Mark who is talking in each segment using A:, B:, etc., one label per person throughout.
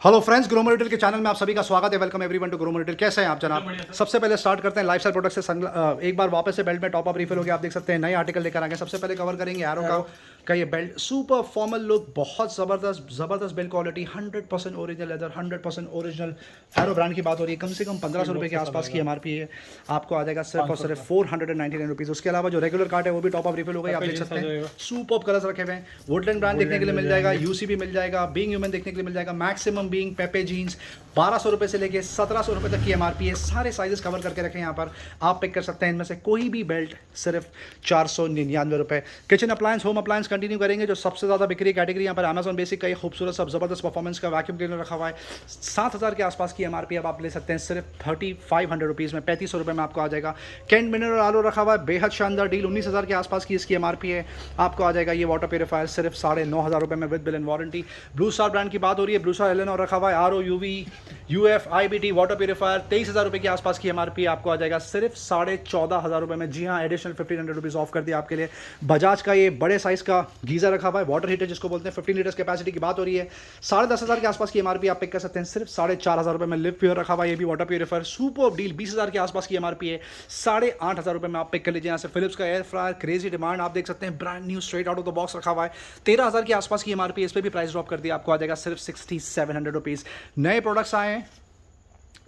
A: Hello friends, Gromor Retail के channel में आप सभी का स्वागत है। Welcome everyone to Gromor Retail. कैसे हैं आप जनाब? सबसे पहले स्टार्ट करते हैं लाइफस्टाइल प्रोडक्ट से। एक बार वापस से बेल्ट में टॉप अप रिफिल हो गया। आप देख सकते हैं नए आर्टिकल लेकर आ गए। सबसे पहले कवर करेंगे एरो का ये बेल्ट। सुपर फॉर्मल लुक, बहुत ज़बरदस्त build quality, 100% original leather, 100% original arrow brand की बात हो रही है। कम से कम 1500 रुपये के आसपास की एमआरपी है। आपको आ जाएगा सिर्फ और सिर्फ 499 रुपीज़। उसके अलावा जो रेगुलर कार्ड है वो भी टॉप अप रिफिल हो गई। आप देख सकते हैं सुपर कलर्स रखे हुए हैं। वुडलैंड ब्रांड देखने के लिए मिल जाएगा, यूसीबी मिल जाएगा, बीइंग ह्यूमन देखने के लिए मिल जाएगा, मैक्सिमम बीइंग, पेपे जीन्स 1200 रुपये से लेके 1700 रुपये तक की एमआरपी है। सारे साइजेस कवर करके रखें यहाँ पर, आप पिक कर सकते हैं इनमें से कोई भी बेल्ट सिर्फ 499 रुपये। Kitchen appliance, home appliance continue करेंगे। जो सबसे ज़्यादा बिक्री कैटेगरी यहाँ पर अमेजॉन बेसिक का ये खूबसूरत सब ज़बरदस्त परफॉर्मेंस का वैक्यूम क्लीनर रखा हुआ है। 7000 के आसपास की एमआरपी अब आप ले सकते हैं सिर्फ 3500 रुपीज़ में, 3500 रुपये में आपको आ जाएगा। कैंट मिनरल आलो रखा हुआ है, बेहद शानदार डील। 19000 के आसपास की इसकी एमआरपी है। आपको आ जाएगा ये वाटर प्योरीफायर सिर्फ 9500 रुपये में with bill and warranty. Blue star brand की बात हो रही है, ब्लू स्टार एलेनोर रखा हुआ है, RO UV UF IBT water purifier 23000 रुपये के आसपास की एमआरपी आपको आ जाएगा सिर्फ 14500 रुपये में। जी हाँ, एडिशनल 1500 रुपीज़ ऑफ कर दिया आपके लिए। बजाज का ये बड़े साइज़ का गीज़र रखा हुआ है, वाटर हीटर जिसको बोलते हैं, 15 लीटर्स कैपेसिटी की बात हो रही है। 10500 के आसपास की एमआरपी आप पिक कर सकते हैं सिर्फ 4500 रुपये में। लिव प्योर रखा हुआ है, ये भी वाटर प्योरीफायर सुपर डील, 20000 के आसपास की एमआरपी है। 8500 रुपये में आप पिक कर लीजिए। यहाँ से फिलिप्स का एयर फ्रायर, क्रेजी डिमांड, आप देख सकते हैं brand new straight out of the box रखा हुआ है। 13000 के आसपास की एमआरपी, इस पर भी प्राइस ड्रॉप कर दिया, आपको आ जाएगा सिर्फ 6700 रुपीज़। नए प्रोडक्ट्स आए हैं,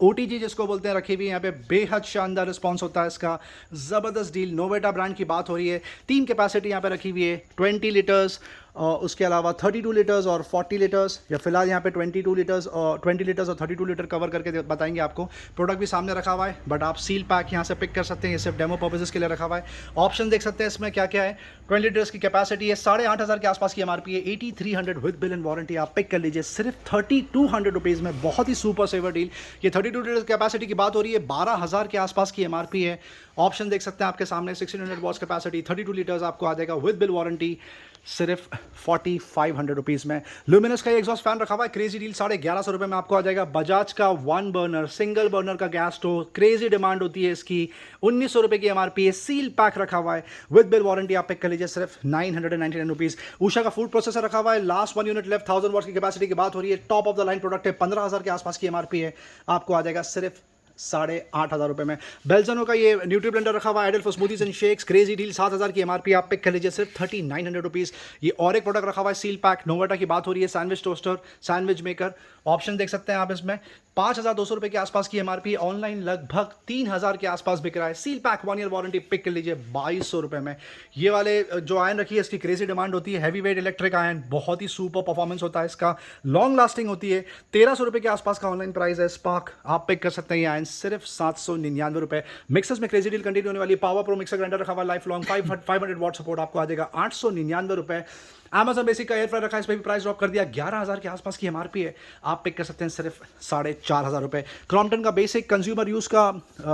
A: OTG जिसको बोलते हैं, रखी हुई यहाँ पे। बेहद शानदार रिस्पांस होता है इसका, ज़बरदस्त डील। नोवेटा ब्रांड की बात हो रही है। 3 कैपेसिटी यहाँ पे रखी हुई है, 20 लीटर्स, उसके अलावा 32 लीटर्स और 40 लीटर्स, या फिलहाल यहाँ पे 22 लीटर्स और 20 लीटर्स और 32 लीटर कवर करके बताएंगे आपको। प्रोडक्ट भी सामने रखा हुआ है, बट आप सील पैक यहाँ से पिक कर सकते हैं। ये सिर्फ डेमो पर्पसेस के लिए रखा हुआ है। ऑप्शन देख सकते हैं इसमें क्या क्या है। 20 लीटर्स की कैपेसिटी है, 8500 के आसपास की एमआरपी है। 8300 विद बिल एंड वारंटी आप पिक कर लीजिए सिर्फ 3200 रुपीज़ में। बहुत ही सुपर सेवर डील। ये 32 लीटर कैपेसिटी की बात हो रही है, 12000 के आसपास की एमआरपी है। ऑप्शन देख सकते हैं आपके सामने, 1600 वॉट्स कैपेसिटी, 32 लीटर्स आपको आ जाएगा विद बिल वारंटी सिर्फ 4500 रुपीज़ में। लुमिनस का एग्जॉस्ट फैन रखा हुआ है, क्रेजी डील, 1150 रुपये में आपको आ जाएगा। बजाज का 1 बर्नर सिंगल बर्नर का गैस स्टोव, क्रेजी डिमांड होती है इसकी, 1900 रुपये की एमआरपी है। सील पैक रखा हुआ है, विद बिल वारंटी आप पिक कर लीजिए सिर्फ 999 रुपीज़। उषा का फूड प्रोसेसर रखा हुआ है, लास्ट 1 यूनिट लेफ्ट, 1000 वॉट्स की कैपेसिटी की बात हो रही है। Top of the line product है, 15000 के आसपास की एमआरपी है। आपको आ जाएगा सिर्फ 8500 रुपये में। बेल्जनो का ये न्यूट्री ब्लेंडर रखा हुआ है, ideal for smoothies and shakes, crazy deal, 7000 की एमआरपी आप पिक कर लीजिए सिर्फ 3900 रुपीज़। ये और एक प्रोडक्ट रखा हुआ है, सील पैक, नोवाटा की बात हो रही है, sandwich toaster, sandwich maker. Option देख सकते हैं आप इसमें, 5200 रुपये के आसपास की एमआरपी, ऑनलाइन लगभग 3000 के आसपास बिक रहा है। Seal pack 1 year warranty pick कर लीजिए 2200 रुपये में। ये वाले जो आयन रखी है इसकी क्रेजी डिमांड होती है, हैवी वेट इलेक्ट्रिक आयन, बहुत ही सुपर परफॉर्मेंस होता है इसका, लॉन्ग लास्टिंग होती है। 1300 रुपये के आसपास का ऑनलाइन प्राइस है। स्पार्क आप पिक कर सकते हैं ये आयन सिर्फ 799 रुपये। मिक्सर्स में क्रेजी डील कंटिन्यू होने वाली, पावर प्रो मिक्सर ग्राइंडर रखा हुआ लाइफ लॉन्ग, 500 वॉट सपोर्ट, आपको आ जाएगा 899 रुपये। अमेजॉन बेसिक का एयर फ्रायर रखा है, इस पर भी प्राइस ड्रॉप कर दिया, 11000 के आसपास की एमआरपी है। आप पिक कर सकते हैं सिर्फ 4500 रुपये। क्रॉम्पटन का बेसिक कंज्यूमर यूज़ का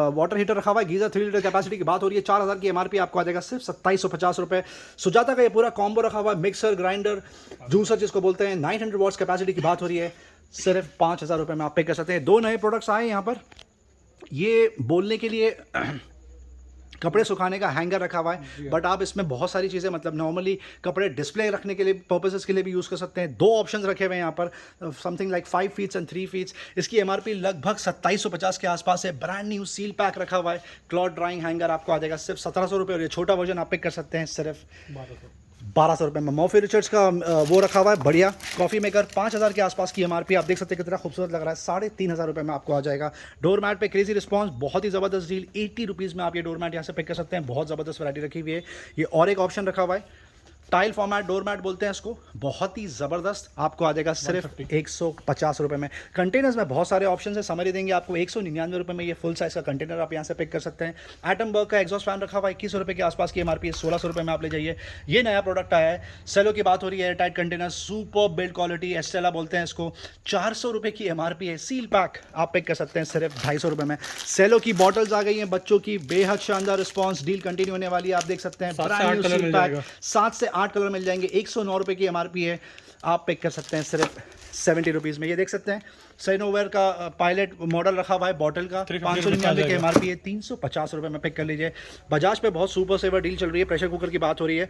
A: वाटर हीटर रखा हुआ है, गीजर 3 लीटर कैपेसिटी की बात हो रही है, 4000 की एमआरपी आपको आ जाएगा सिर्फ 2750 रुपये। सुजाता का ये पूरा कॉम्बो रखा हुआ है, मिक्सर ग्राइंडर जूसर जिसको बोलते हैं, 900 वॉट्स कैपेसिटी की बात हो रही है, सिर्फ 5000 रुपये में आप पिक कर सकते हैं। 2 नए प्रोडक्ट्स आए यहाँ पर, ये बोलने के लिए कपड़े सुखाने का हैंगर रखा हुआ है, बट आप इसमें बहुत सारी चीज़ें, मतलब नॉर्मली कपड़े डिस्प्ले रखने के लिए पर्पसेस के लिए भी यूज़ कर सकते हैं। 2 ऑप्शंस रखे हुए हैं यहाँ पर, something like 5 feets and 3 feets. इसकी एमआरपी लगभग 2750 के आसपास है। ब्रांड न्यू सील पैक रखा हुआ है, क्लॉथ ड्राइंग हैंगर आपको आ जाएगा सिर्फ 1700 रुपये, और ये छोटा वर्जन आप पिक कर सकते हैं सिर्फ 1200 रुपये में। मॉफी रिचर्ड्स का वो रखा हुआ है, बढ़िया कॉफ़ी मेकर, 5000 के आसपास की एमआरपी, आप देख सकते हैं कितना खूबसूरत लग रहा है, 3500 रुपये में आपको आ जाएगा। डोर मैट पे क्रेजी रिस्पांस, बहुत ही ज़बरदस्त डील, 80 रुपीज़ में आप ये डोर मैट यहाँ से पिक कर सकते हैं। बहुत ज़बरदस्त वैरायटी रखी हुई है। ये और एक ऑप्शन रखा हुआ है, टाइल फॉर्मेट डोर मैट बोलते हैं इसको, बहुत ही ज़बरदस्त, आपको आ जाएगा सिर्फ 150 रुपये में। कंटेनर्स में बहुत सारे ऑप्शन है, समरी देंगे आपको, 199 रुपये में ये फुल साइज़ का कंटेनर आप यहाँ से पिक कर सकते हैं। एटमबर्ग का एग्जॉस्ट फैन रखा हुआ है, 2100 रुपये के आसपास की एमआरपी है, 1600 रुपये में आप ले जाइए। ये नया प्रोडक्ट आया है, सेलो की बात हो रही है, air tight container, super build quality, Estella बोलते हैं इसको, 400 रुपये की एमआरपी है। सील पैक आप पिक कर सकते हैं सिर्फ 250 रुपये में। सेलो की बॉटल्स आ गई हैं बच्चों की, बेहद शानदार रिस्पॉन्स, डील कंटिन्यू होने वाली है, आप देख सकते हैं। 7 से 8 कलर मिल जाएंगे, 109 रुपये की एमआरपी है। आप पिक कर सकते हैं सिर्फ 70 रुपीज़ में। ये देख सकते हैं साइनोवेयर का पायलट मॉडल रखा हुआ है, बॉटल का, 599 की एमआरपी है, 350 रुपये में पिक कर लीजिए। बजाज पे बहुत सुपर सेवर डील चल रही है, प्रेशर कुकर की बात हो रही है,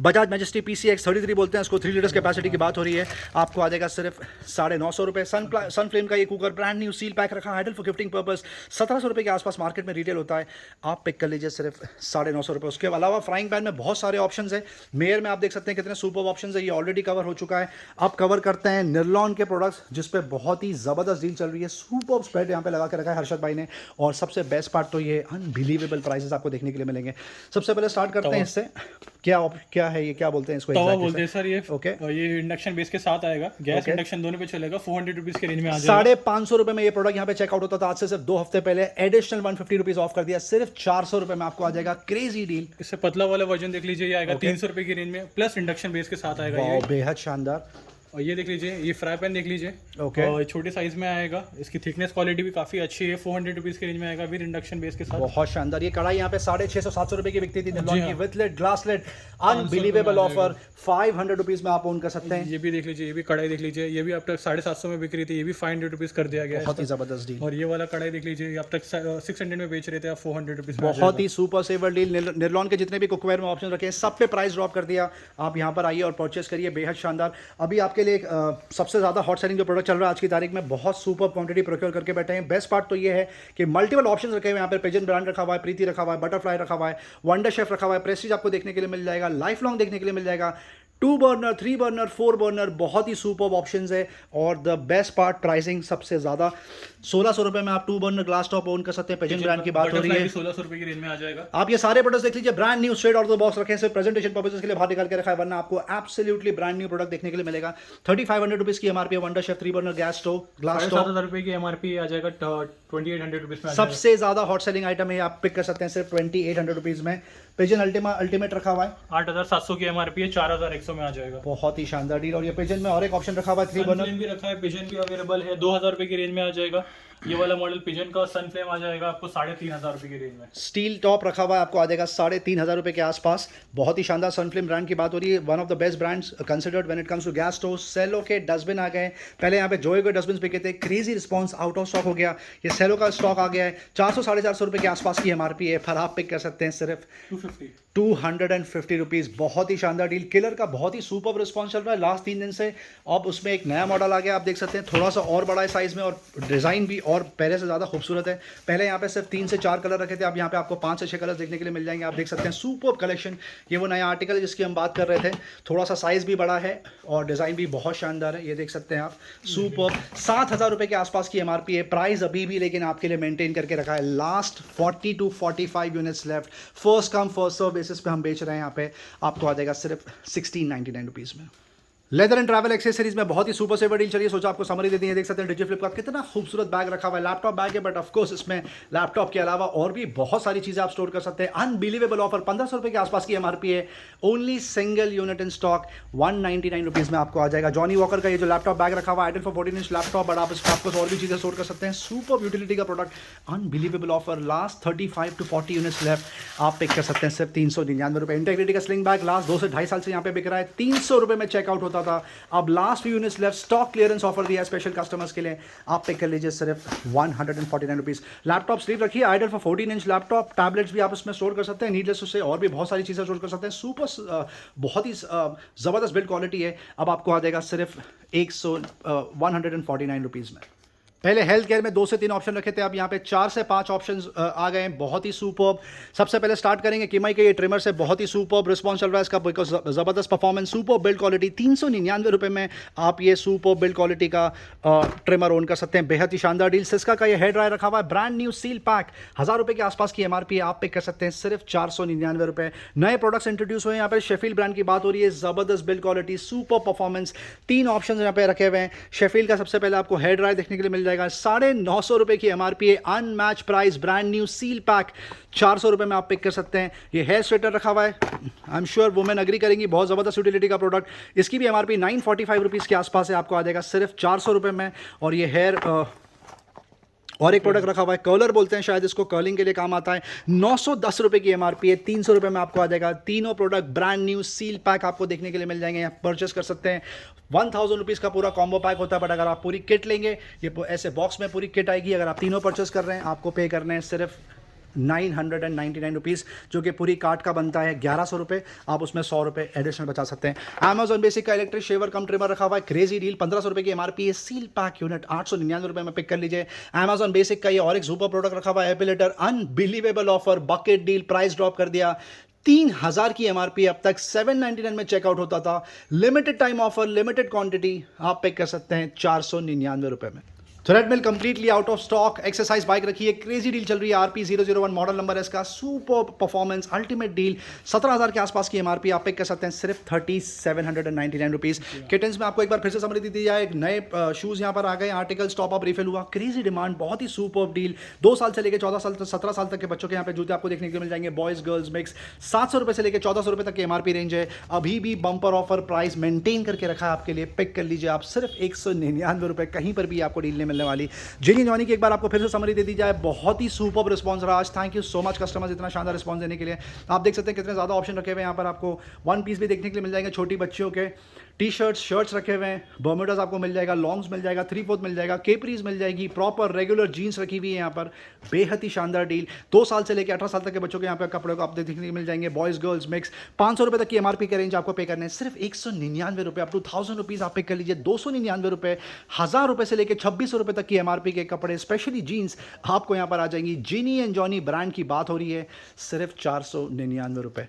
A: बजाज मैजेस्टी PCX 33 बोलते हैं इसको, 3 लीटर्स कैपेसिटी की बात हो रही है, आपको आ जाएगा सिर्फ 950 रुपये। सन फ्लेम का ये cooker brand new seal pack रखा है, आइडल फॉर गिफ्टिंग पर्पस, 1700 रुपये के आसपास मार्केट में रिटेल होता है, आप पिक कर लीजिए सिर्फ 950 रुपये। उसके अलावा फ्राइंग पैन में बहुत सारे ऑप्शन है, मेयर में आप देख सकते हैं कितने सुपर ऑप्शन है, ये ऑलरेडी कवर हो चुका है। अब कवर करते हैं निर्लॉन के प्रोडक्ट्स जिसपे बहुत ही ज़बरदस्त डील चल रही है, सुपर स्प्रेड यहाँ पे लगा के रखा है हर्षद भाई ने, और सबसे बेस्ट पार्ट तो ये अनबिलीवेबल प्राइसेस आपको देखने के लिए मिलेंगे। सबसे पहले स्टार्ट करते हैं इससे, क्या है ये, क्या बोलते हैं इसको?
B: तवा बोलते हैं सर ये।
A: ओके,
B: ये इंडक्शन बेस के साथ आएगा, गैस इंडक्शन दोनों पे चलेगा, 400 रुपीज के रेंज में आ जाएगा।
A: 550 रुपए में ये प्रोडक्ट यहाँ पे चेकआउट होता था, आज से सिर्फ 2 हफ्ते पहले एडिशनल 150 रुपीज ऑफ कर दिया, सिर्फ 400 रुपए में आपको आ जाएगा, क्रेजी डील।
B: इससे पतला वाला वर्जन देख लीजिए, ये आएगा 300 रुपए की रेंज में, प्लस इंडक्शन बेस के साथ आएगा ये,
A: बेहद शानदार।
B: और ये देख लीजिए, ये फ्राई पैन देख लीजिए,
A: ओके,
B: और छोटे साइज में आएगा, इसकी थिकनेस क्वालिटी भी काफी अच्छी है, 400 रुपीज के रेंज में आएगा विद इंडक्शन बेस के साथ,
A: बहुत शानदार। ये कढ़ाई यहाँ पे 650-700 रुपए की बिकती थी निर्लॉन की, with lid, glass lid, unbelievable offer, 500 rupees में आप ओन कर सकते हैं।
B: ये भी देख लीजिए, ये भी कढ़ाई देख लीजिए, ये भी अब तक 750 में बिक रही थी, ये भी 500 रुपीज कर दिया गया है,
A: बहुत ही जबरदस्त डील।
B: और ये वाला कढ़ाई देख लीजिए, अब तक 600 में बेच रहे थे, आप 400 रुपीज।
A: बहुत ही सुपर सेवर डील। निर्लॉन के जितने भी कुकवेयर में ऑप्शन रखे हैं सब पे प्राइस ड्रॉप कर दिया, आप यहाँ पर आइए और परचेस करिए, बेहद शानदार। अभी आपके लिए सबसे ज़्यादा हॉट सेलिंग जो प्रोडक्ट चल रहा है आज की तारीख में, बहुत सुपर क्वांटिटी प्रोक्योर करके बैठे हैं। बेस्ट पार्ट तो ये है कि मल्टीपल ऑप्शंस रखे हुए हैं यहाँ पे, पिजन ब्रांड रखा हुआ है, प्रीति रखा हुआ है, बटरफ्लाई रखा हुआ है, वंडर शेफ रखा हुआ है, प्रेस्टीज आपको देखने के लिए मिल जाएगा, लाइफ लॉन्ग देखने के लिए मिल जाएगा, 2 बर्नर, 3 बर्नर, 4 बर्नर, बहुत ही सुपर ऑप्शंस है। और द बेस्ट पार्ट प्राइसिंग सबसे ज़्यादा, 1600 रुपये में आप 2 बर्नर ग्लास टॉप ओन कर सकते हैं। पिजन ब्रांड की बात हो रही है,
B: 1600 रुपए की रेंज में आ जाएगा।
A: आप ये सारे प्रोडक्ट्स देख लीजिए, brand new straight out of the box रखे हैं, सिर्फ प्रेजेंटेशन पर्पसेस के लिए बाहर निकाल के रखा है, वरना आपको एब्सोल्युटली ब्रांड न्यू प्रोडक्ट देखने के लिए मिलेगा। 3500 रुपीज की MRP, wonder chef 3 burner gas stove, glass stove,
B: 7,000 रुपए की एमआरपी आ जाएगा, 2800 रुपीज में।
A: सबसे ज्यादा हॉट सेलिंग आइटम है, आप पिक कर सकते हैं सिर्फ 2800 रुपीज में। पिजन अल्टीमेट रखा हुआ है,
B: 8700 की एमआरपी है, 4100 में आ जाएगा,
A: बहुत ही शानदार डील। और ये पिजन में और एक ऑप्शन रखा हुआ है, 3 बर्नर
B: भी रखा है, पिजन भी अवेलेबल है, 2000 रुपए की रेंज में आ जाएगा। ये वाला मॉडल पिजन का सन फ्लेम आ जाएगा आपको 3500 रुपए की रेंज में।
A: स्टील टॉप रखा हुआ है, आपको आ जाएगा 3500 रुपए के आसपास, बहुत ही शानदार। सनफ्लेम ब्रांड की बात हो रही है, one of the best brands considered when it comes to gas stove. Cello के डस्टबिन आ गए, पहले यहाँ पे जोयो के डस्टबिन बिके थे, crazy response, out of stock हो गया, ये सेलो का स्टॉक आ गया है, 400-450 रुपए के आसपास की एमआरपी है, पर आप पिक कर सकते हैं सिर्फ 250 रुपीज़। बहुत ही शानदार डील। किलर का बहुत ही सुपर रिस्पॉन्स चल रहा है लास्ट 3 दिन से। अब उसमें एक नया मॉडल आ गया, आप देख सकते हैं, थोड़ा सा और बड़ा है साइज में, और डिज़ाइन भी और पहले से ज़्यादा खूबसूरत है। पहले यहाँ पे सिर्फ 3 से 4 कलर रखे थे, अब यहाँ पे आपको 5 से 6 कलर देखने के लिए मिल जाएंगे। आप देख सकते हैं सुपर कलेक्शन, ये वो नया आर्टिकल है जिसकी हम बात कर रहे थे, थोड़ा सा साइज़ भी बड़ा है और डिज़ाइन भी बहुत शानदार है, ये देख सकते हैं आप, सुपर। 7000 रुपये के आसपास की एमआरपी है, प्राइस अभी भी लेकिन आपके लिए मेंटेन करके रखा है। Last 40 to 45 units left, first come first serve basis पे हम बेच रहे हैं। यहाँ पे आपको आ जाएगा सिर्फ 1699 रुपीज़ में। लेदर एंड ट्रैवल एक्सेसरीज में बहुत ही सुपर सेवर डील चलिए, सोचा आपको समरी दे दी है। देख सकते हैं डिजिफ्लिप का कितना खूबसूरत बैग रखा हुआ है, लैपटॉप बैग है, बट ऑफकोर्स इसमें लैपटॉप के अलावा और भी बहुत सारी चीज़ें आप स्टोर कर सकते हैं। अनबिलीवेबल ऑफर, 1500 रुपये के आसपास की एमआरपी है, only single unit in stock, 199 rupees में आपको आ जाएगा। जॉनी वॉकर का ये जो लैपटॉप बैग रखा हुआ है, ideal for 14 inch laptop, but आप इसमें आपको और भी चीज़ें स्टोर कर सकते हैं। सुपर यूटिलिटी का product, unbelievable offer, last 35 to 40 units left, आप पिक कर सकते हैं सिर्फ 399 रुपये। इंटेग्रिटी का स्लिंग बैग लास्ट 2 से 2.5 साल से यहाँ पे बिक रहा है, 300 रुपये में चेकआउट होता था, अब last few units left, stock clearance offer दिया है स्पेशल कस्टमर्स के लिए, आप पिक कर लीजिए सिर्फ 149 रुपीज़। लैपटॉप स्लीव रखिए, ideal for 14 inch laptop, tablets भी आप इसमें स्टोर कर सकते हैं, नीडलेस उससे और भी बहुत सारी चीज़ें स्टोर कर सकते हैं। सुपर बहुत ही ज़बरदस्त बिल्ड क्वालिटी है। अब आपको आ जाएगा सिर्फ 149 रुपीज़ में। पहले हेल्थ केयर में 2 से 3 ऑप्शन रखे थे, अब यहाँ पे 4 से 5 ऑप्शंस आ गए हैं, बहुत ही सुपर्ब। सबसे पहले स्टार्ट करेंगे किमाई के ये ट्रिमर से, बहुत ही सुपर्ब रिस्पॉन्स चल रहा है इसका, बिकॉज ज़बरदस्त परफॉर्मेंस, सुपर बिल्ड क्वालिटी। 399 रुपये में आप ये सुपर बिल्ड क्वालिटी का ट्रिमर ओन कर सकते हैं, बेहद ही शानदार डील। सिस्का का ये हेयर ड्रायर रखा हुआ है, ब्रांड न्यू सील पैक, 1000 रुपये के आसपास की एमआरपी है, आप पिक कर सकते हैं सिर्फ 499 रुपये। नए प्रोडक्ट्स इंट्रोड्यूस हुए हैं यहाँ पे, शेफील्ड ब्रांड की बात हो रही है, ज़बरदस्त build quality, super performance, 3 option यहाँ पे रखे हुए हैं। शेफील्ड का सबसे पहले आपको हेयर ड्रायर देखने के लिए मिल जाएगा, 950 रुपये की एमआरपी है, unmatch price, brand new seal pack, 400 रुपये में आप पिक कर सकते हैं। ये हेयर स्ट्रेटनर रखा हुआ है, I am sure women agree करेंगी, बहुत ज़बरदस्त यूटिलिटी का प्रोडक्ट। इसकी भी एमआरपी 945 रुपीज़ के आसपास है, आपको आ जाएगा सिर्फ 400 रुपये में। और ये हेयर और एक प्रोडक्ट रखा हुआ है, कर्लर बोलते हैं शायद इसको, कर्लिंग के लिए काम आता है, 910 रुपये की एमआरपी है, 300 रुपये में आपको आ जाएगा। तीनों product brand new seal pack आपको देखने के लिए मिल जाएंगे, आप परचेस कर सकते हैं। 1000 रुपीज़ का पूरा कॉम्बो पैक होता है, बट अगर आप पूरी किट लेंगे, ये ऐसे बॉक्स में पूरी किट आएगी, अगर आप तीनों परचेस कर रहे हैं, आपको पे करने हैं सिर्फ 999 रुपीज़, जो कि पूरी कार्ट का बनता है 1100 रुपये। आप उसमें 100 रुपये एडिशनल बचा सकते हैं। अमेजॉन बेसिक का इलेक्ट्रिक शेवर कम ट्रिमर रखा हुआ है, क्रेजी डील, 1500 रुपये की MRP है। सील पैक यूनिट 899 रुपये में पिक कर लीजिए। अमेजॉन बेसिक का ये और एक सुपर प्रोडक्ट रखा हुआ है, epilator, unbelievable offer, bucket deal, price drop कर दिया। 3000 की MRP अब तक 799 में चेकआउट होता था। Limited time offer, limited quantity, आप पिक कर सकते हैं 499 रुपये में। Treadmill completely out of stock exercise bike रखी है, क्रेजी डील चल रही है। RP001 मॉडल नंबर है इसका, सुपर परफॉर्मेंस अल्टीमेट डील, 17,000 के आसपास की MRP, आप पिक कर सकते हैं सिर्फ 3799 रुपीज़। किटन्स में आपको एक बार फिर से समरी दी जाए, नए शूज़ यहाँ पर आ गए, आर्टिकल स्टॉप अप रिफिल हुआ, क्रेजी डिमांड, बहुत ही सुपर डील। 2 साल से लेकर 14 साल तक, 17 साल तक के बच्चों के यहाँ पे जूते आपको देखने को मिल जाएंगे, बॉयज़ गर्ल्स मिक्स। 700 रुपये से लेकर 1400 रुपये तक की MRP रेंज है। अभी भी बम्पर ऑफर प्राइस मेंटेन करके रखा है आपके लिए, पिक कर लीजिए आप सिर्फ 199 रुपये। कहीं पर भी आपको डील नहीं मिलने वाली। जिनी जॉनी की एक बार आपको फिर से समरी दे दी जाए, बहुत ही सुपर रिस्पॉन्स रहा आज। Thank you so much customers इतना शानदार रिस्पॉन्स देने के लिए। आप देख सकते हैं कितने ज़्यादा ऑप्शन रखे हुए हैं यहाँ पर। आपको वन पीस भी देखने के लिए मिल जाएंगे, छोटी बच्चियों के टी शर्ट्स, शर्ट्स रखे हुए हैं, बर्मुडास आपको मिल जाएगा, लॉन्ग्स मिल जाएगा, 3/4 मिल जाएगा, केपरीज मिल जाएगी, प्रॉपर रेगुलर जीन्स रखी हुई है यहाँ पर। बेहद ही शानदार डील। 2 साल से लेकर 18 साल तक के बच्चों के यहाँ पे कपड़े को आप देखने के लिए मिल जाएंगे, बॉयज़ गर्ल्स मिक्स। 500 रुपये तक की MRP का रेंज आपको पे करने हैं, सिर्फ 199 रुपये, अप टू 1000 रुपीज़ आप पे कर लीजिए। 299 रुपये, 1000 रुपये से लेकर 2600 रुपये तक की MRP के कपड़े, स्पेशली जीन्स आपको यहाँ पर आ जाएंगी। जिनी एंड जॉनी ब्रांड की बात हो रही है, सिर्फ 499 रुपये।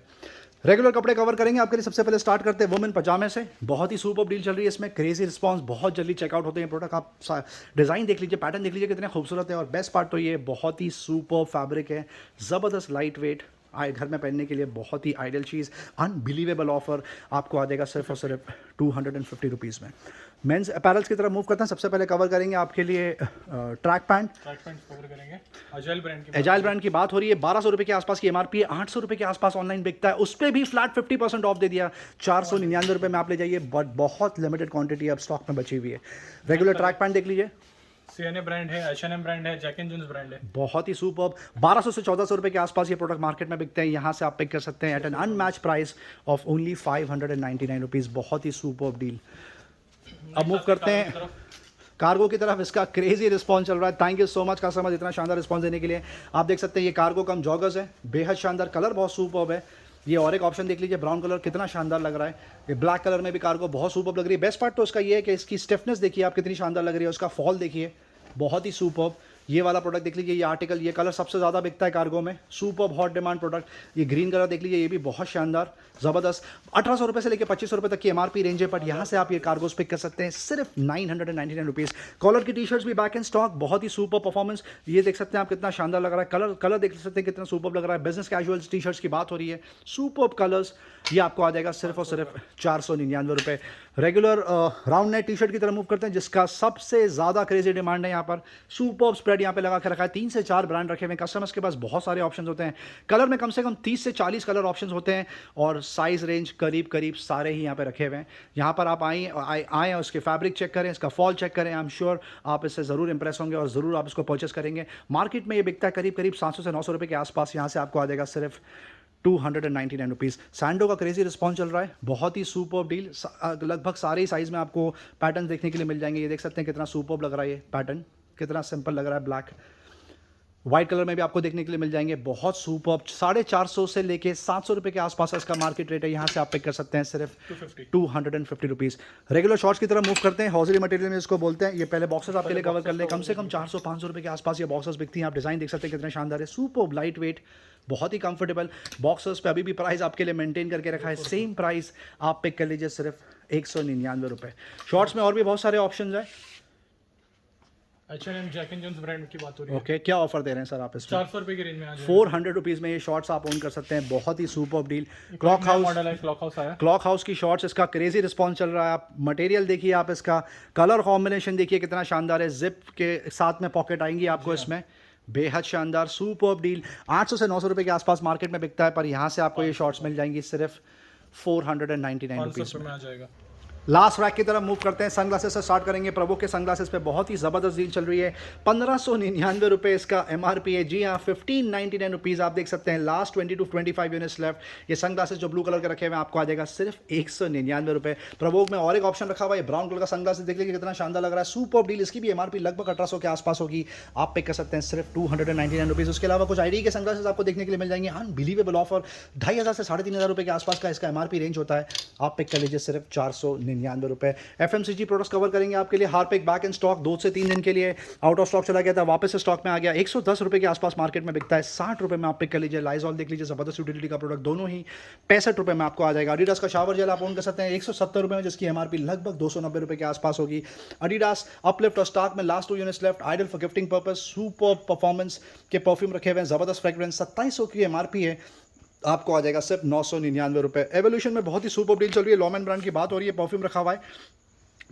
A: रेगुलर कपड़े कवर करेंगे आपके लिए। सबसे पहले स्टार्ट करते हैं वुमेन पजामे से। बहुत ही सुपर डील चल रही है इसमें, क्रेजी रिस्पांस, बहुत जल्दी चेकआउट होते हैं प्रोडक्ट। आप डिज़ाइन देख लीजिए, पैटर्न देख लीजिए, कितने खूबसूरत है। और बेस्ट पार्ट तो ये बहुत ही सुपर फैब्रिक है, ज़बरदस्त लाइट वेट, आए घर में पहनने के लिए बहुत ही आइडियल चीज़। अनबिलीवेबल ऑफर आपको आ जाएगा सिर्फ और सिर्फ 250 रुपीज़ में। मेंस अपैरल्स की तरफ मूव करते हैं। सबसे पहले कवर करेंगे आपके लिए ट्रैक पैंट
B: कवर करेंगे।
A: एजाइल ब्रांड की बात हो रही है। 1200 रुपये के आसपास की MRP है, 800 रुपये के आसपास ऑनलाइन बिकता है। उस पर भी फ्लैट 50% ऑफ दे दिया, 499 रुपये में आप ले जाइए। बट बहुत लिमिटेड क्वांटिटी अब स्टॉक में बची हुई है। रेगुलर ट्रैक पैंट देख लीजिए,
B: CNA ब्रांड है, H&M ब्रांड है, जैक एंड जोन्स ब्रांड है।
A: बहुत ही सुपर। 1200 से 1400 रुपये के आसपास ये प्रोडक्ट मार्केट में बिकते हैं। यहाँ से आप पिक कर सकते हैं at an unmatch price of only 599 rupees. बहुत ही सुपर डील। अब मूव करते हैं कार्गो की तरफ। इसका क्रेजी रिस्पॉन्स चल रहा है। Thank you so much customers इतना शानदार रिस्पॉन्स देने के लिए। आप देख सकते हैं ये कार्गो कम जॉगर्स है, बेहद शानदार, कलर बहुत सुपर है। ये और एक ऑप्शन देख लीजिए, ब्राउन कलर कितना शानदार लग रहा है। ये ब्लैक कलर में भी कार्गो बहुत सुपर लग रही है। बेस्ट पार्ट तो इसका ये है कि इसकी स्टिफनेस देखिए आप कितनी शानदार लग रही है। उसका फॉल देखिए, बहुत ही सुपर। ये वाला प्रोडक्ट देख लीजिए, ये आर्टिकल, ये कलर सबसे ज़्यादा बिकता है कार्गो में, सुपर हॉट डिमांड प्रोडक्ट। ये ग्रीन कलर देख लीजिए, ये भी बहुत शानदार, ज़बरदस्त। 1800 रुपये से लेकर 2500 रुपये तक की MRP रेंज है, बट यहाँ से आप ये कार्गोस पिक कर सकते हैं सिर्फ 999 रुपीज़। कॉलर की टी शर्ट्स भी बैक इन स्टॉक, बहुत ही सुपर परफॉर्मेंस। ये देख सकते हैं आप कितना शानदार लग रहा है। कलर देख सकते हैं कितना सुपर लग रहा है। बिजनेस कैजुअल टी शर्ट्स की बात हो रही है, सुपर कलर्स। ये आपको आ जाएगा सिर्फ और सिर्फ 499 रुपये। Regular round neck T shirt की तरफ मूव करते हैं, जिसका सबसे ज़्यादा क्रेजी डिमांड है यहाँ पर। सुपर स्प्रेड यहाँ पे लगा के रखा है, 3 से 4 ब्रांड रखे हुए हैं। कस्टमर्स के पास बहुत सारे ऑप्शंस होते हैं। कलर में कम से कम 30 से 40 कलर ऑप्शंस होते हैं, और साइज़ रेंज करीब सारे ही यहाँ पे रखे हुए हैं। यहाँ पर आप आएँ उसके फैब्रिक चेक करें, इसका फॉल चेक करें। आई एम श्योर आप इससे ज़रूर इंप्रेस होंगे और ज़रूर आप इसको परचेस करेंगे। मार्केट में ये बिकता है करीब 700 से 900 रुपये के आसपास। यहाँ से आपको आ जाएगा सिर्फ 299 रुपीज़। सैंडो का क्रेजी रिस्पॉन्स चल रहा है, बहुत ही सुपर डील। लगभग सारे ही साइज़ में आपको पैटर्न देखने के लिए मिल जाएंगे। ये देख सकते हैं कितना सुपर लग रहा है, ये पैटर्न कितना सिंपल लग रहा है। ब्लैक वाइट कलर में भी आपको देखने के लिए मिल जाएंगे, बहुत सुपर। 450 से लेके 700 रुपये के आसपास इसका मार्केट रेट है। यहाँ से आप पिक कर सकते हैं सिर्फ 250 रुपीज़। रेगुलर शॉर्ट्स की तरफ मूव करते हैं। हॉजरी मटेरियल में इसको बोलते हैं। ये पहले बॉक्सेस आपके लिए कवर कर ले, कम से कम 400-500 रुपये के आसपास ये बॉक्सेस बिकती हैं। आप डिज़ाइन देख सकते हैं कितने शानदार है, सुपर लाइट वेट, बहुत ही कंफर्टेबल। बॉक्सेस पे अभी भी प्राइस आपके लिए मेंटेन करके रखा है, सेम प्राइस आप पिक कर लीजिए सिर्फ 199 रुपये। शॉर्ट्स में और भी बहुत सारे ऑप्शन है।
B: H&M Jack and Jones brand की बात हो रही है।
A: ओके, क्या ऑफर दे रहे हैं सर आप इसमें?
B: 400 रुपये की रेंज में आ जाएगा।
A: 400 रुपीज़ में ये शॉर्ट्स आप ओन कर सकते हैं, बहुत ही super deal. Clock house
B: model है, क्लॉक हाउस आया।
A: क्लॉक हाउस की शॉर्ट्स, इसका क्रेजी रिस्पॉन्स चल रहा है। आप मटेरियल देखिए, आप इसका कलर कॉम्बिनेशन देखिए कितना शानदार है। जिप के साथ में पॉकेट आएंगी आपको इसमें, बेहद शानदार सुपर डील। 800 से 900 रुपये के आसपास मार्केट में बिकता है, पर यहाँ से आपको ये शॉर्ट्स मिल जाएंगी सिर्फ 499 रुपीज़ में
B: आ जाएगा।
A: लास्ट रैक की तरफ मूव करते हैं, सनग्लासेस से स्टार्ट करेंगे। प्रभु के सनग्लासेस पे बहुत ही ज़बरदस्त डील चल रही है, 1599 रुपये इसका MRP है। जी हाँ, 1599 रुपीज़ आप देख सकते हैं। Last 20 to 25 units left. ये सनग्लासेस जो ब्लू कलर के रखे हुए हैं आपको आ जाएगा सिर्फ 199 रुपये। प्रभु में और एक ऑप्शन रखा हुआ है ब्राउन कलर का सनग्लासेस, देख लीजिए कितना शानदार लग रहा है, सुपर डील। इसकी भी MRP लगभग 1800 के आसपास होगी, आप पिक कर सकते हैं सिर्फ 299 रुपीज़। उसके अलावा कुछ आईडी के सनग्लासेस आपको देखने के लिए मिल जाएंगे, अनबिलीवेबल ऑफर, 2500 से 3500 रुपये के आसपास का इसका MRP रेंज होता है, आप पिक कर लीजिए सिर्फ 499 रुपये। FMCG प्रोडक्ट्स कवर करेंगे आपके लिए। हार्पिक बैक इन स्टॉक 2 से 3 दिन के लिए आउट ऑफ स्टॉक चला गया था, वापस से स्टॉक में आ गया, 110 रुपये के आसपास मार्केट में बिकता है, 60 रुपये में आप पिक कर लीजिए। लाइजॉल देख लीजिए, जबरदस्त यूटिलिटी का प्रोडक्ट, दोनों ही 65 रुपये में आपको आ जाएगा। एडिडास का शावर जेल आप ओन कर सकते हैं 170 रुपये में, जिसकी MRP लगभग 290 रुपये के आसपास होगी। एडिडास अपलिफ्ट और स्टॉक में last 2 units left, ideal for gifting purpose, super performance के परफ्यूम रखे हुए हैं, जबरदस्त फ्रेग्रेंस, 2700 की MRP है, आपको आ जाएगा सिर्फ 999 रुपये। एवोल्यूशन में बहुत ही सुपर डील चल रही है, लॉमन ब्रांड की बात हो रही है, परफ्यूम रखा हुआ है,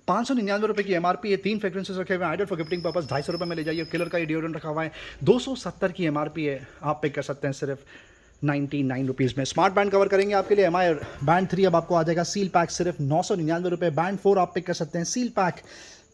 A: 599 रुपये की MRP है, 3 फ्रेग्रेंसेस रखे हुए हैं, आइडल फॉर गिफ्टिंग पर्पस 250 रुपये में ले जाइए। किलर का डिओड्रेंट रखा हुआ है, 270 की MRP है, आप पिक कर सकते हैं सिर्फ 99 रुपीज़ में। स्मार्ट बैंड कवर करेंगे आपके लिए, MI बैंड 3 अब आपको आ जाएगा सील पैक सिर्फ 999 रुपये। बैंड 4 आप पिक कर सकते हैं, सील पैक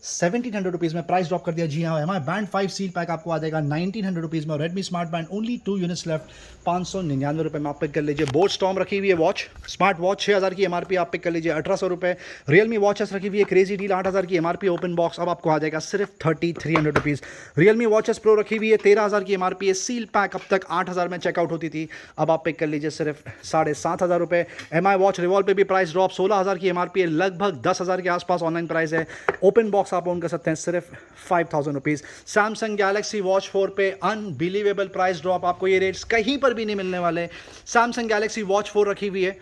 A: 1700 रुपीज़ में, प्राइस ड्रॉप कर दिया। जी हाँ, MI बैंड 5 सील पैक आपको आ जाएगा 1900 रुपीज़ में। और Redmi smart band only 2 units left, 599 रुपये में आप पिक कर लीजिए। बोट स्टॉर्म रखी हुई है वॉच, स्मार्ट वॉच 6000 की MRP, आप पिक कर लीजिए 1800 रुपये। रियलमी वॉचेस रखी हुई है, क्रेजी डील 8000 की MRP ओपन बॉक्स, अब आपको आ जाएगा सिर्फ 3300 रुपीज़। रियलमी वॉचेस प्रो रखी हुई है, 13000 की MRP है, सील पैक अब तक 8000 में चेकआउट होती थी, अब आप पिक कर लीजिए सिर्फ 7500 रुपये। MI वॉच रिवॉल्व पे भी प्राइस ड्रॉप, 16000 की MRP है, लगभग 10,000 के आसपास ऑनलाइन प्राइस है, ओपन बॉक्स आप ओन कर सकते हैं सिर्फ 5000 रुपीज़। सैमसंग गैलेक्सी वॉच 4 पे अनबिलीवेबल प्राइस ड्रॉप, आपको ये रेट्स कहीं पर भी नहीं मिलने वाले। सैमसंग गैलेक्सी वॉच 4 रखी हुई है,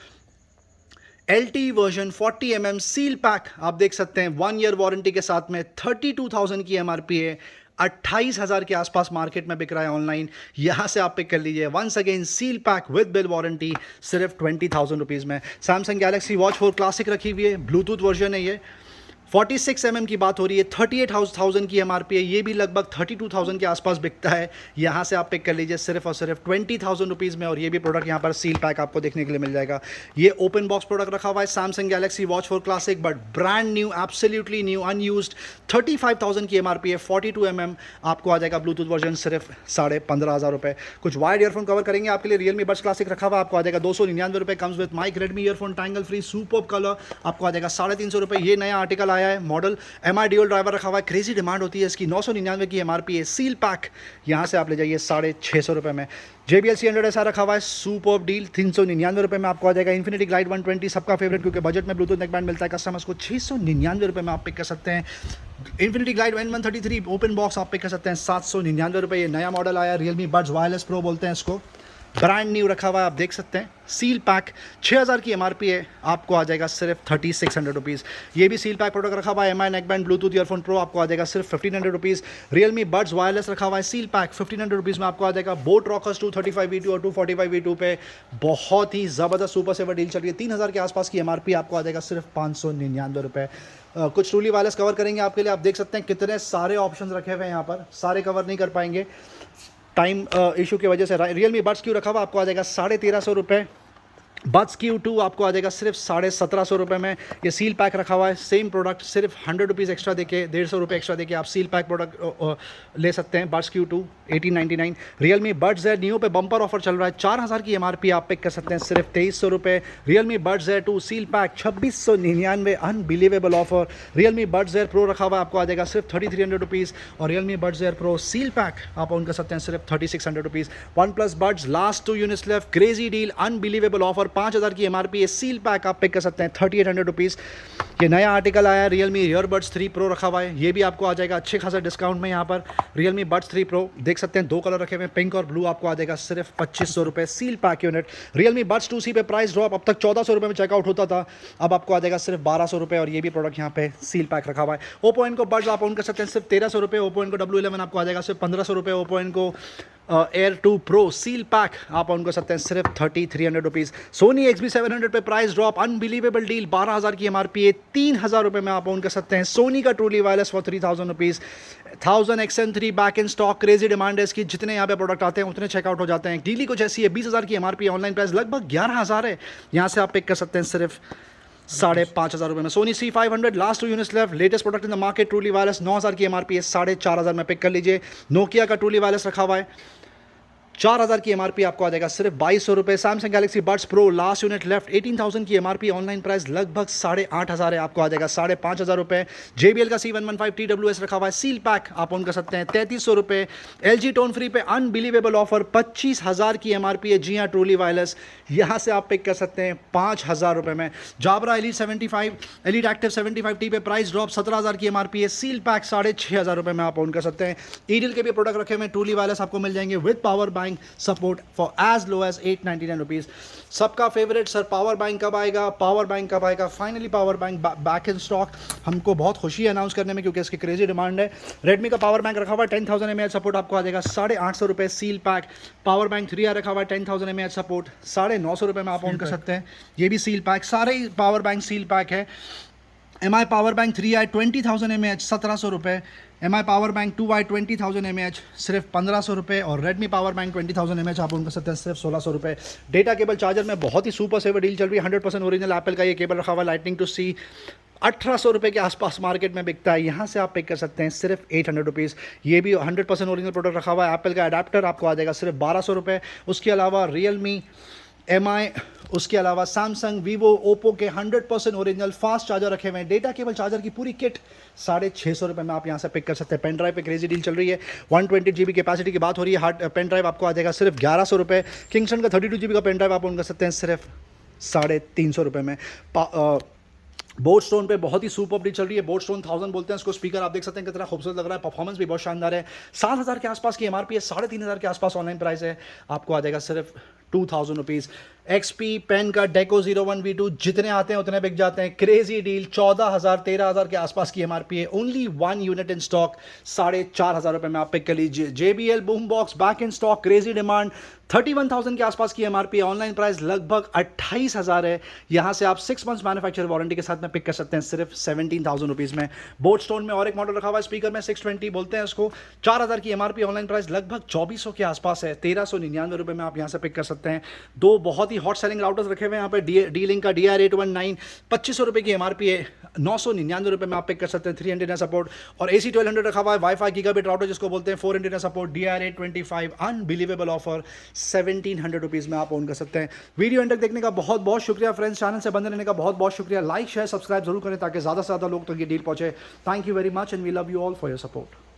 A: LTE version 40 mm seal pack, आप देख सकते हैं 1 ईयर वारंटी के साथ में, 32,000 की MRP है, 28,000 के आसपास मार्केट में बिक रहा है ऑनलाइन, यहाँ से आप पिक कर लीजिए। Once again seal pack with bill warranty सिर्फ 20,000 रुपीज़ में। सैमसंग गैलेक्सी वॉच 4 क्लासिक रखी हुई है, ब्लूटूथ वर्जन है ये, 46 mm की बात हो रही है, 38,000 की MRP है, ये भी लगभग 32,000 के आसपास बिकता है, यहाँ से आप पिक कर लीजिए सिर्फ और सिर्फ 20,000 रुपीज़ में। और ये भी प्रोडक्ट यहाँ पर सील पैक आपको देखने के लिए मिल जाएगा। ये ओपन बॉक्स प्रोडक्ट रखा हुआ है, Samsung Galaxy watch 4 classic, but brand new, absolutely new, unused, 35,000 की MRP है, 42 mm, आपको आ जाएगा ब्लूटूथ वर्जन सिर्फ 15,500 रुपये। कुछ वायर्ड ईयरफोन कवर करेंगे आपके लिए, रियलमी बड्स क्लासिक रखा हुआ, आपको आ जाएगा 299 रुपये, comes with mic, Redmi earphone tangle free, superb colour, आपको आ जाएगा 350 रुपये। ये नया आर्टिकल आया है, मॉडल MI ड्यूल ड्राइवर रखा हुआ है, क्रेजी डिमांड होती है इसकी, 999 की MRP है, सील पैक यहाँ से आप ले जाइए 650 रुपये में। JBL C100 ऐसा रखा हुआ है, सुपर डील 399 रुपये में आपको आ जाएगा। इन्फिनिटी ग्लाइड 120 सबका फेवरेट, क्योंकि बजट में ब्लूटूथ नेकबैंड मिलता है कस्टमर्स को, 699 रुपये में आप पिक कर सकते हैं। Infinity glide N133 open box आप पिक कर सकते हैं 799 रुपये। ये नया मॉडल आया, रियलमी बड्स वायरलेस प्रो बोलते हैं इसको, ब्रांड न्यू रखा हुआ है, आप देख सकते हैं, सील पैक 6000 की MRP है, आपको आ जाएगा सिर्फ 3600 रुपीज़। ये भी सील पैक प्रोडक्ट रखा हुआ है, MI neckband Bluetooth earphone pro, आपको आ जाएगा सिर्फ 1500 रुपीज़। रियलमी बड्स वायरलेस रखा हुआ है, सील पैक 1500 रुपीज़ में आपको आ जाएगा। बोट रॉकर्स 235V2 और 245V2 पे बहुत ही ज़बरदस्त सुपर सेवर डील चल रही है, 3000 के आसपास की MRP, आपको आ जाएगा सिर्फ 599 रुपये। कुछ ट्रूली वायरलेस कवर करेंगे आपके लिए, आप देख सकते हैं कितने सारे ऑप्शन रखे हुए हैं यहाँ पर, सारे कवर नहीं कर पाएंगे टाइम इशू की वजह से। रियलमी बड्स क्यू रखा हुआ आपको आ जाएगा 1350 रुपये। बड्स Q2 आपको आ जाएगा सिर्फ 1750 रुपये में। ये सील पैक रखा हुआ है, सेम प्रोडक्ट, सिर्फ 100 रुपीज़ एक्स्ट्रा देके, 150 रुपये एक्स्ट्रा देके आप सील पैक प्रोडक्ट ले सकते हैं। Buds Q2 1899। Realme buds Z neo पे बम्पर ऑफर चल रहा है, 4000 की MRP आप पिक कर सकते हैं सिर्फ 2300 रुपये। Realme buds Z2 seal pack 2699, unbelievable offer. Realme buds Z pro रखा हुआ आपको आ जाएगा सिर्फ 3300 रुपीज़, और Realme buds Z pro seal pack आप ऑन कर सकते हैं सिर्फ 3600 rupees. One plus buds last 2 units left, crazy deal, unbelievable offer, 5000 की MRP है, सील पैक आप पिक कर सकते हैं 3800 रुपीज़। ये नया आर्टिकल आया, रियलमी ईयरबड्स 3 प्रो रखा हुआ है, ये भी आपको आ जाएगा अच्छे खासा डिस्काउंट में। यहाँ पर रियलमी बड्स 3 प्रो देख सकते हैं, 2 कलर रखे हुए हैं, पिंक और ब्लू, आपको आ जाएगा सिर्फ 2500 रुपये, seal pack unit. Realme buds 2C पे प्राइस ड्रॉप, अब तक 1400 रुपये में चेकआउट होता था, अब आपको आ जाएगा सिर्फ 1200 रुपये, और ये भी प्रोडक्ट यहाँ पे सील पैक रखा हुआ है। ओप्पो इनको बड्स आप ऑन कर सकते हैं सिर्फ 1300 रुपये, ओप्पो इनको W11 आपको आ जाएगा सिर्फ 1500 रुपये, ओप्पो इनको एयर 2 प्रो सील पैक आप ऑन कर सकते हैं सिर्फ 3300 रुपीज़। सोनी XB700 पे प्राइस ड्रॉप, अनबिलीवेबल डील, 12000 की MRP है, 3000 रुपये में आप ऑन कर सकते हैं। सोनी का truly wireless for 3000 rupees. 1000 XM3 back in stock, crazy demand है इसकी, जितने यहाँ पे प्रोडक्ट आते हैं उतने चेकआउट हो जाते हैं। डीली कुछ ऐसी है, 20000 की MRP है, ऑनलाइन प्राइस लगभग 11000 है, यहाँ से आप पिक कर सकते हैं सिर्फ 5,500 रुपये में। Sony C500 last 2 units left, latest product in the market, truly wireless 9,000 की MRP है, 4,500 में पिक कर लीजिए। नोकिया का ट्रूली वायरलेस रखा हुआ है, 4,000 की MRP आपको आ जाएगा सिर्फ 2,200 रुपये। Samsung Galaxy buds pro last unit left, 18,000 की MRP, ऑनलाइन प्राइस लगभग 8,500 है, आपको आ जाएगा 5,500 रुपये। JBL का C115 TWS रखा हुआ है, सील पैक आप ऑन कर सकते हैं, 3,300 रुपये। LG टोन फ्री पे अनबिलीवेबल ऑफर, 25,000 की MRP है, जी हाँ ट्रूली वायरलेस, यहाँ से आप पिक कर सकते हैं 5,000 रुपये में। जाबरा एलीट 75 एलीट एक्टिव 75T पे प्राइस ड्रॉप, 17,000 की MRP है, सील पैक 6,500 रुपये में आप ऑन कर सकते हैं। ईडिल के भी प्रोडक्ट रखे हुए हैं ट्रूली वायरलेस, आपको मिल जाएंगे with power bank support for as low as 899 rupees. सबका फेवरेट सर पावर बैंक कब आएगा, पावर बैंक कब आएगा? Finally power bank back in stock, हमको बहुत खुशी है अनाउंस करने में क्योंकि इसकी क्रेजी डिमांड है। रेडमी का पावर बैंक रखा हुआ है 10,000 mAh सपोर्ट, आपको आ जाएगा 850 रुपये seal pack. Power bank 3R रखा हुआ है 10,000 mAh सपोर्ट, 950 रुपये में आप ऑन कर सकते हैं, ये भी सील पैक, सारे ही पावर बैंक सील पैक है। MI power bank 3i 20,000 mAh 1,700 रुपये, MI power bank 2i 20,000 mAh सिर्फ 1,500 रुपये, और Redmi पावर बैंक 20,000 mAh आप उनका सकते हैं सिर्फ 1,600 रुपये। डेटा केबल चार्जर में बहुत ही सुपर सेवर डील चल रही है, 100% ओरिजिनल एप्पल का ये केबल रखा हुआ है, लाइटनिंग टू सी, 1,800 रुपये के आसपास मार्केट में बिकता है, यहाँ से आप पिक कर सकते हैं सिर्फ 800 रुपीज़। ये भी 100% ओरिजिनल प्रोडक्ट रखा हुआ है, एप्पल का अडाप्टर आपको आ जाएगा सिर्फ 1,200 रुपये। उसके अलावा Realme, MI, उसके अलावा सैमसंग, वीवो, ओप्पो के 100% ओरिजिनल फास्ट चार्जर रखे हुए हैं। डेटा केबल चार्जर की पूरी किट 650 रुपये में आप यहाँ से पिक कर सकते हैं। पेन ड्राइव पे क्रेजी डील चल रही है, 120 GB कैपेसिटी की बात हो रही है, हार्ड पेन ड्राइव आपको आ जाएगा सिर्फ 1,100 रुपये। किंगस्टन का 32 GB का पेन ड्राइव आप उन कर सकते हैं सिर्फ 350 रुपये में। बोट स्टोन पे बहुत ही सुपर डील चल रही है, बोट स्टोन 1000 बोलते हैं इसको, स्पीकर आप देख सकते हैं कितना खूबसूरत लग रहा है, परफॉर्मेंस भी बहुत शानदार है। 7,000 के आसपास की MRP है, 3,500 के आसपास ऑनलाइन प्राइस है, आपको आ जाएगा सिर्फ 2,000 रुपीज़। XP पेन का डेको 01V2 जितने आते हैं उतने बिक जाते हैं, क्रेजी डील, 14,000 13,000 के आसपास की MRP है, ओनली 1 यूनिट इन स्टॉक, 4,500 रुपये में आप पिक कर लीजिए। JBL boom box back in stock, crazy demand, 31,000 के आसपास की MRP है, ऑनलाइन प्राइस लगभग 28,000 है, यहाँ से आप 6 मंथ्स मैन्युफैक्चर वारंटी के साथ में पिक कर सकते हैं सिर्फ 17,000 रुपीज़ में। बोट स्टोन में और एक मॉडल रखा हुआ है, स्पीकर में 620 बोलते हैं इसको, 4,000 की MRP, ऑनलाइन प्राइस लगभग 2,400 के आसपास है, 1,399 रुपये में आप यहाँ से पिक कर सकते हैं। दो बहुत ही हॉट सेलिंग राउटर्स रखे हुए हैं यहाँ पे, डी लिंक का DR819, 2,500 रुपये की MRP है, 999 रुपये में आप पिक कर सकते हैं, 3 एंटीना सपोर्ट। और AC1200 रखा हुआ है, वाईफाई गीगाबिट राउटर जिसको बोलते हैं, 4 antenna support, DR825, unbelievable offer, 1,700 rupees में आप ओन कर सकते हैं। वीडियो एंड तक देखने का बहुत बहुत शुक्रिया फ्रेंड्स, चैनल से बंद रहने का बहुत बहुत शुक्रिया। लाइक शेयर सब्सक्राइब जरूर करें ताकि ज़्यादा से ज़्यादा लोग तक ये डील पहुंचे। Thank you very much and we love you all for your support.